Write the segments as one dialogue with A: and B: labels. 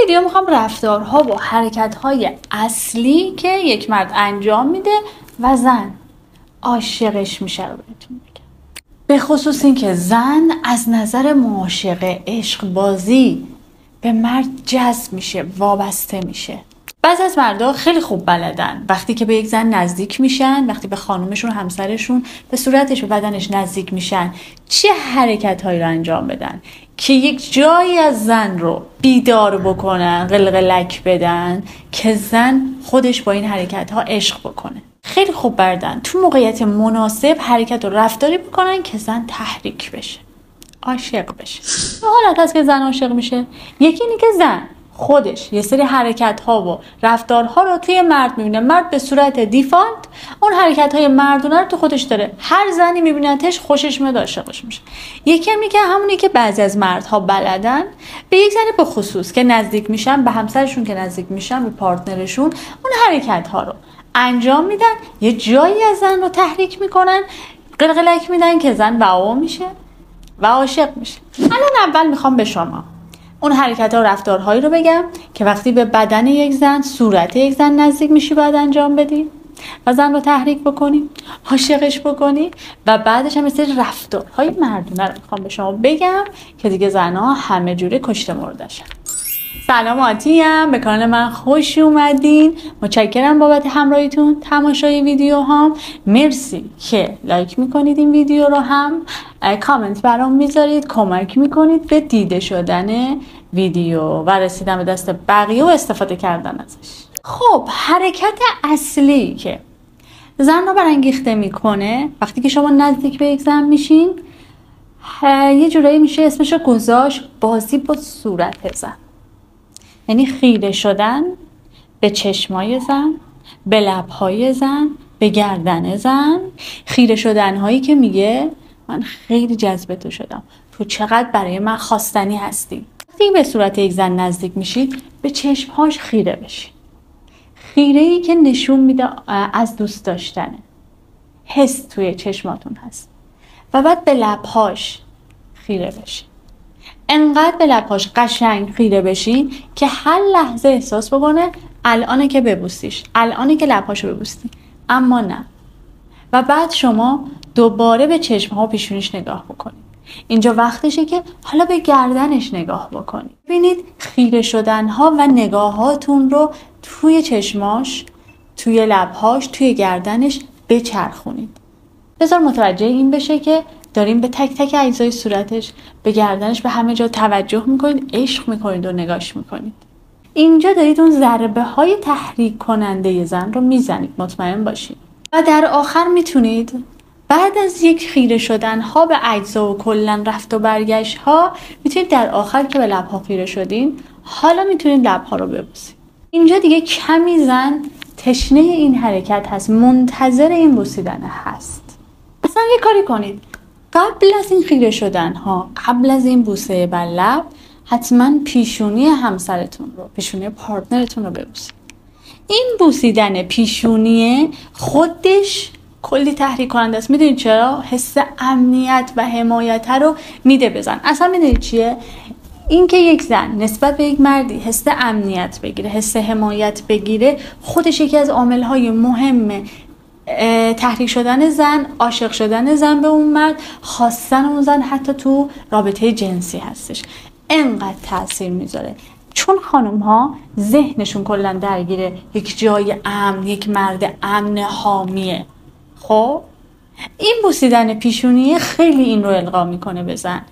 A: ویدیو میخوام رفتارها و حرکتهای اصلی که یک مرد انجام میده و زن عاشقش میشه رو بهتون بگم. به خصوص این که زن از نظر معاشقه، عشق بازی به مرد جذب میشه، وابسته میشه. بعضی از مردا خیلی خوب بلدن وقتی که به یک زن نزدیک میشن، وقتی به خانومشون، همسرشون، به صورتش و بدنش نزدیک میشن، چه حرکت‌هایی رو انجام بدن که یک جایی از زن رو بیدار بکنن، قلقلک بدن که زن خودش با این حرکت‌ها عشق بکنه. خیلی خوب بردن تو موقعیت مناسب حرکت و رفتاری بکنن که زن تحریک بشه، عاشق بشه. حالت هست که زن عاشق میشه. یکی اینه که زن خودش یه سری حرکت ها و رفتارها رو توی مرد میبینه، مرد به صورت دیفالت اون حرکت های مردونه رو تو خودش داره، هر زنی میبینتش خوشش میاد، عاشقش میشه. یکی هم میگه همونی که بعضی از مردها بلدن به یک زن به خصوص که نزدیک میشن، به همسرشون که نزدیک میشن، به پارتنرشون اون حرکت ها رو انجام میدن، یه جایی از زن رو تحریک میکنن، قلقلک میدن که زن واو میشه و عاشق میشه. الان اول میخوام به شما اون حرکت ها و رفتارهایی رو بگم که وقتی به بدن یک زن، صورت یک زن نزدیک میشی باید انجام بدی و زن رو تحریک بکنی، عاشقش بکنی. و بعدش هم مثل رفتارهای مردونه رو میخوام به شما بگم که دیگه زنها همه جوره کشته مردشن. سلام، آتیم، به کانال من خوش اومدین. متشکرم بابت همراهیتون، تماشای ویدیو هام. مرسی که لایک میکنید این ویدیو رو، هم کامنت برام میذارید، کمک میکنید به دیده شدن ویدیو و رسیدن به دست بقیه و استفاده کردن ازش. خب حرکت اصلی که زن رو برانگیخته میکنه وقتی که شما نزدیک به یک زن میشین، یه جورایی میشه اسمشو گذاشت بازی با صورت زن. یعنی خیره شدن به چشمای زن، به لبهای زن، به گردن زن. خیره شدن هایی که میگه من خیلی جذب تو شدم، تو چقدر برای من خواستنی هستی. وقتی به صورت یک زن نزدیک میشید به چشمهاش خیره بشید. خیره ای که نشون میده از دوست داشتنه، حس توی چشماتون هست. و بعد به لبهاش خیره بشید، انقدر به لبهاش قشنگ خیره بشین که هر لحظه احساس بکنه الانه که ببوسیش، الانه که لبهاشو ببوسی، اما نه. و بعد شما دوباره به چشمها و پیشونیش نگاه بکنید. اینجا وقتشه که حالا به گردنش نگاه بکنید. ببینید خیره شدنها و نگاهاتون رو توی چشماش، توی لبهاش، توی گردنش بچرخونید. بذار متوجه این بشه که داریم به تک تک اجزای صورتش، به گردنش، به همه جا توجه میکنید، عشق میکنید و نگاش میکنید. اینجا دارید اون ضربه های تحریک کننده زن رو میزنید، مطمئن باشید. و در آخر میتونید بعد از یک خیره شدن ها به اجزا و کلن رفت و برگشت ها، میتونید در آخر که به لبها خیره شدین حالا میتونید لبها رو ببوسید. اینجا دیگه کمی زن تشنه این حرکت هست، منتظر این بوسیدن هست. اصلا یه کاری کنید، قبل از این خیره شدن ها، قبل از این بوسه بر لب، حتما پیشونی همسرتون رو، پیشونی پارتنرتون رو ببوسید. این بوسیدن پیشونی خودش کلی تحریک کننده است. میدونید چرا؟ حس امنیت و حمایت رو میده بزن. اصلا میدونید چیه؟ این که یک زن نسبت به یک مردی حس امنیت بگیره، حس حمایت بگیره، خودش یکی از عامل‌های مهمه تحریک شدن زن، عاشق شدن زن به اون مرد، خواستن اون زن حتی تو رابطه جنسی هستش. انقدر تاثیر میذاره چون خانم ها ذهنشون کلا درگیره یک جای امن، یک مرد امن حامیه. خب این بوسیدن پیشونی خیلی این رو القا میکنه به زن،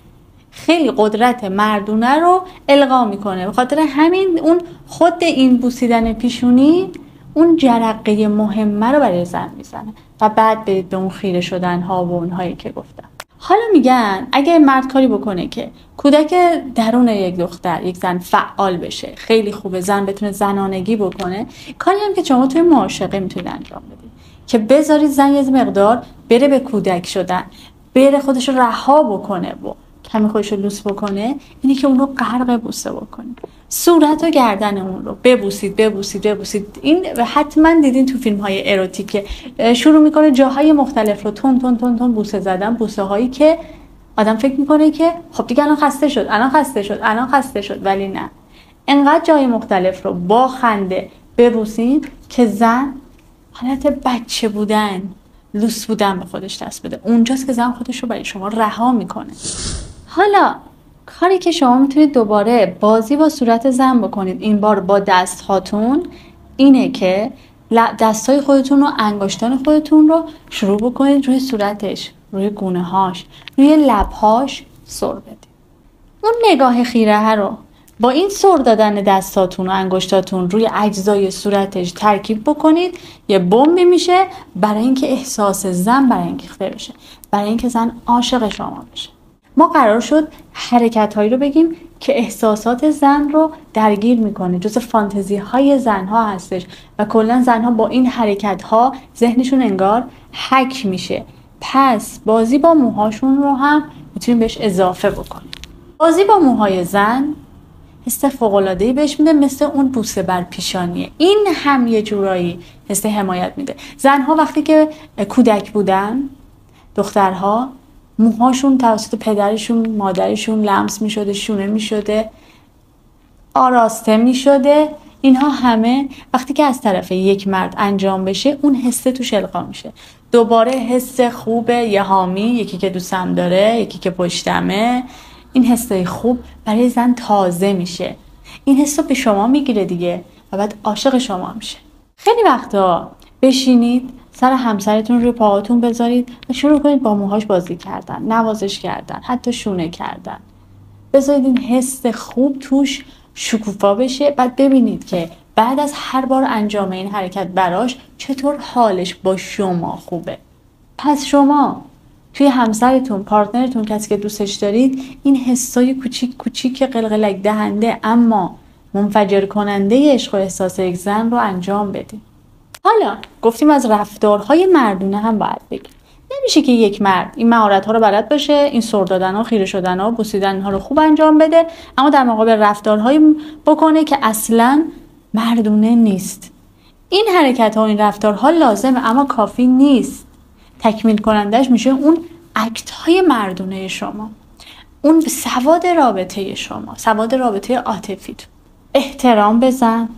A: خیلی قدرت مردونه رو القا میکنه. به خاطر همین اون خود این بوسیدن پیشونی اون جرقه مهمه رو برای زن میزنه و بعد به اون خیره شدن ها و اونهایی که گفتم. حالا میگن اگه مرد کاری بکنه که کودک درون یک دختر، یک زن فعال بشه، خیلی خوبه، زن بتونه زنانگی بکنه. کاری هم که شما توی معاشقه میتونید انجام بدید که بذارید زن یه مقدار بره به کودک شدن، بره خودش رو رها بکنه و کمی خودش رو لوس بکنه، اینی که اون رو غرق بوسه بکنید. صورت و گردن اون رو ببوسید ببوسید ببوسید. این حتما دیدین تو فیلم های اروتیک که شروع میکنه جاهای مختلف رو تون تون تون تون بوسه زدن، بوسه هایی که آدم فکر میکنه که خب دیگه الان خسته شد، الان خسته شد، الان خسته شد، ولی نه. انقدر جای مختلف رو با خنده ببوسین که زن حالت بچه بودن، لوس بودن به خودش دست بده. اونجاست که زن خودش رو برای شما رها میکنه. حالا کاری که شما میتونید دوباره بازی با صورت زن بکنید، این بار با دست هاتون، اینه که دستای خودتون و انگشتان خودتون رو شروع بکنید روی صورتش، روی گونه هاش، روی لبهاش سر بدید. اون نگاه خیره رو با این سر دادن دستاتون و انگشتاتون روی اجزای صورتش ترکیب بکنید، یه بمبی میشه برای اینکه احساس زن برانگیخته بشه، برای اینکه زن عاشق شما بشه. ما قرار شد حرکت‌هایی رو بگیم که احساسات زن رو درگیر میکنه، جز فانتزی های زنها هستش و کلا زنها با این حرکت‌ها ذهنشون انگار هک میشه. پس بازی با موهاشون رو هم میتونیم بهش اضافه بکنیم. بازی با موهای زن حس فوق‌العاده‌ای بهش میده، مثل اون بوسه بر پیشانیه. این هم یه جورایی حس حمایت میده. زنها وقتی که کودک بودن، دخترها موهاشون توسط پدرشون، مادرشون لمس میشده، شونه میشده، آراسته میشده. اینها همه وقتی که از طرف یک مرد انجام بشه، اون حسه توش القا میشه. دوباره حس خوبه، یه حامی، یکی که دوستم داره، یکی که پشتمه. این حسه خوب برای زن تازه میشه. این حس رو به شما میگیره دیگه و بعد عاشق شما میشه. خیلی وقتا بشینید سر همسرتون روی پاهاتون بذارید و شروع کنید با موهاش بازی کردن، نوازش کردن، حتی شونه کردن. بذارید این حس خوب توش شکوفا بشه. بعد ببینید که بعد از هر بار انجام این حرکت براش چطور حالش با شما خوبه. پس شما توی همسرتون، پارتنرتون، کسی که دوستش دارید، این حسای کوچیک کوچیک قلقلک دهنده اما منفجر کننده عشق و احساس یک زن رو انجام بدید. حالا گفتیم از رفتارهای مردونه هم باید بگیم. نمیشه که یک مرد این مهارت‌ها رو بلد باشه، این سر دادن‌ها، خیره شدن‌ها، بوسیدن‌ها رو خوب انجام بده، اما در مقابل رفتارهایی بکنه که اصلاً مردونه نیست. این حرکت‌ها و این رفتارها لازمه اما کافی نیست. تکمیل کنندش میشه اون اکت‌های مردونه شما، اون سواد رابطه شما، سواد رابطه عاطفیتون. احترام بزن،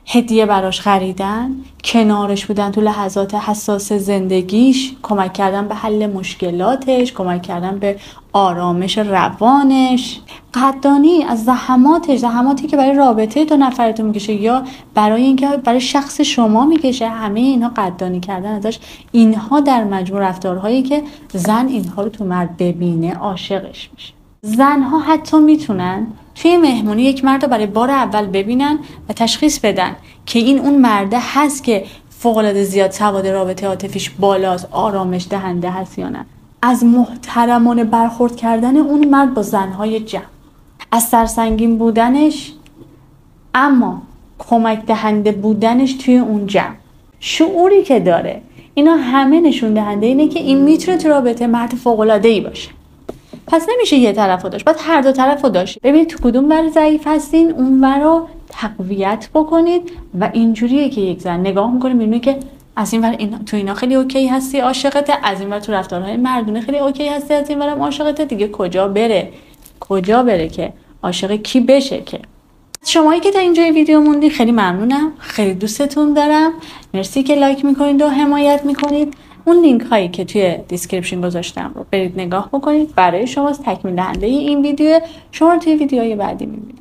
A: هدیه براش خریدن، کنارش بودن تو لحظات حساس زندگیش، کمک کردن به حل مشکلاتش، کمک کردن به آرامش روانش، قدردانی از زحماتی که برای رابطه دو نفرتون میکشه یا برای اینکه برای شخص شما میکشه. همه اینها قدردانی کردن ازش. اینها در مجموع رفتارهایی که زن اینها رو تو مرد ببینه عاشقش میشه. زنها حتی میتونن توی مهمونی یک مرد رو برای بار اول ببینن و تشخیص بدن که این اون مرده هست که فوق‌العاده زیاد سواد رابطه عاطفیش بالاست، آرامش دهنده هست یا نه. از محترمانه برخورد کردن اون مرد با زنهای جمع، از سرسنگین بودنش اما کمک دهنده بودنش توی اون جمع، شعوری که داره، اینا همه نشون دهنده اینه که این میتونه تو رابطه مرد فوق‌العاده‌ای باشه. پس نمیشه یه طرفو داشت، باید هر دو طرفو داشت. ببینید تو کدوم ور ضعیف هستین، اون ور رو تقویت بکنید و اینجوریه که یک زن نگاه میکنه میبینه که از این ور تو اینا خیلی اوکی هستی، عاشقته، از این ور تو رفتارهای مردونه خیلی اوکی هستی، از این ورم عاشقته، دیگه کجا بره که عاشق کی بشه. که شمایی که تا اینجای ویدیو موندید خیلی ممنونم، خیلی دوستتون دارم. مرسی که لایک میکنید و حمایت میکنید. اون لینک هایی که توی دیسکریپشن گذاشتم رو برید نگاه بکنید. برای شما تکمیل دهنده این ویدیو. شما رو توی ویدیوهای بعدی میبینید.